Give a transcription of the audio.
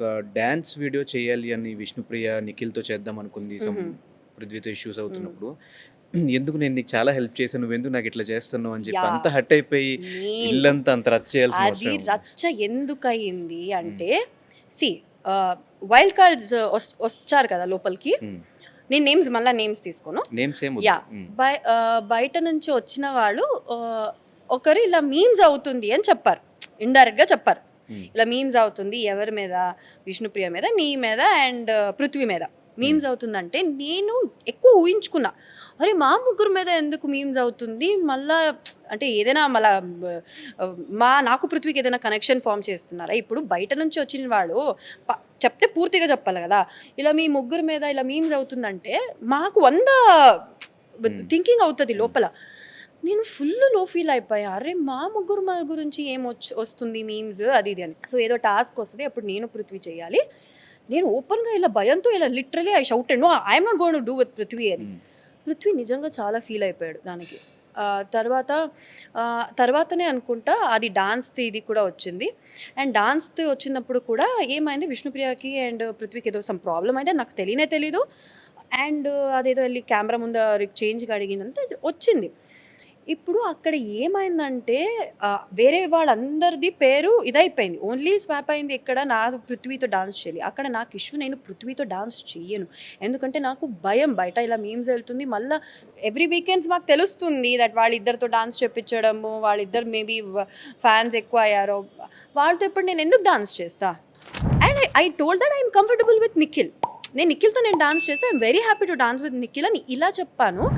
ఒక dance video చేయాలి అని విష్ణుప్రియ, నిఖిల్‌తో చేద్దాం అనుకుంది. హుహు. పృథ్వీతో ఇష్యూస్ హ్మ్. అవుతున్నప్పుడు. ఎందుకు నేను నీకు చాలా హెల్ప్ చేశాను. నువ్వెందుకు నాకిట్లా చేస్తున్నావు అని చెప్పి అంత యాహ్! హర్ట్ అయిపోయి నేను ఇల్లంతా అంత రచ్చ చేయాల్సిన అది అవసరం ఏముంది? రచ్చ ఎందుకయింది హ్మ్. అంటే, సీ వైల్డ్ కార్డ్స్ వచ్చారు కదా లోపలికి. హ్మ్. నేను మళ్ళా నేమ్స్ తీసుకోను. నేమ్స్ ఏం వద్దు. యాహ్! హ్మ్. బయట నుంచి వచ్చిన వాళ్ళు ఒకరు ఇలా మీమ్స్ అవుతుంది అని చెప్పారు. ఇండైరెక్ట్‌గా చెప్పారు. హ్మ్. ఇలా మీమ్స్ అవుతుంది ఎవరి మీద? విష్ణుప్రియ మీద, నీ మీద అండ్ పృథ్వీ మీద. హ్మ్. మీమ్స్ అవుతుందంటే నేను ఎక్కువ ఊహించుకున్నా. అరే! మా ముగ్గురు మీద ఎందుకు మీమ్స్ అవుతుంది? మళ్ళా అంటే ఏదైనా మళ్ళా నాకు పృథ్వీకి ఏదైనా కనెక్షన్ ఫార్మ్ చేస్తున్నారా? ఇప్పుడు బయట నుంచి వచ్చిన వాడు ప చెప్తే పూర్తిగా చెప్పాలి గదా! ఇలా మీ ముగ్గురు మీద ఇలా మీమ్స్ అవుతుందంటే మాకు 100 హ్మ్. థింకింగ్ అవుతది హ్మ్. లోపల. నేను లో ఫీల్ అయిపోయా. అరే! మా ముగ్గురు గురించి ఏం వస్తుంది మీమ్స్ అది ఇది అని. సో, ఏదో టాస్క్ వస్తది. అప్పుడు నేను పృథ్వీ చేయాలి. నేను ఓపెన్‌గా ఇలా భయంతో ఇలా literally I shouted no I am not going to do with Prithvi అని. హ్మ్. పృథ్వీ నిజంగా చాలా ఫీల్ అయిపోయాడు దానికి. తర్వాత తర్వాతనే అనుకుంటా అది డాన్స్‌ది ఇది కూడా వచ్చింది. అండ్ డాన్స్‌ది వచ్చినప్పుడు కూడా ఏమైంది విష్ణుప్రియకి అండ్ పృథ్వీకి ఏదో సమ్ ప్రాబ్లమ్ అయితే నాకు తెలియనే తెలీదు. అండ్ అదేదో ఎళ్లి కెమెరా ముందు చేంజ్‌గా అడిగిందంటే వచ్చింది. ఇప్పుడు అక్కడ ఏమైందంటే వేరే వాళ్ళందరిది పేరు ఇదైపోయింది. ఓన్లీ స్వాప్ అయింది ఎక్కడ నాది పృథ్వీతో డాన్స్ చేయాలి. అక్కడ నాకు ఇష్యూ నేను పృథ్వీతో డాన్స్ చెయ్యను. ఎందుకంటే నాకు భయం బయట ఇలా మీమ్స్ ఎళ్తుంది. మళ్ళా ఎవ్రీ వీకెండ్స్ మాకు తెలుస్తుంది దట్ వాళ్ళిద్దరితో డాన్స్ చేపిచ్చడము, వాళ్ళిద్దరు మేబీ ఫ్యాన్స్ ఎక్కువ అయ్యారో, వాళ్ళతో ఇప్పుడు నేను ఎందుకు డాన్స్ చేస్తా? And I told that I am comfortable with Nikhil. నేను నిఖిల్‌తో డాన్స్ చేశా. I am very happy to dance with Nikhil అని ఇలా చెప్పాను.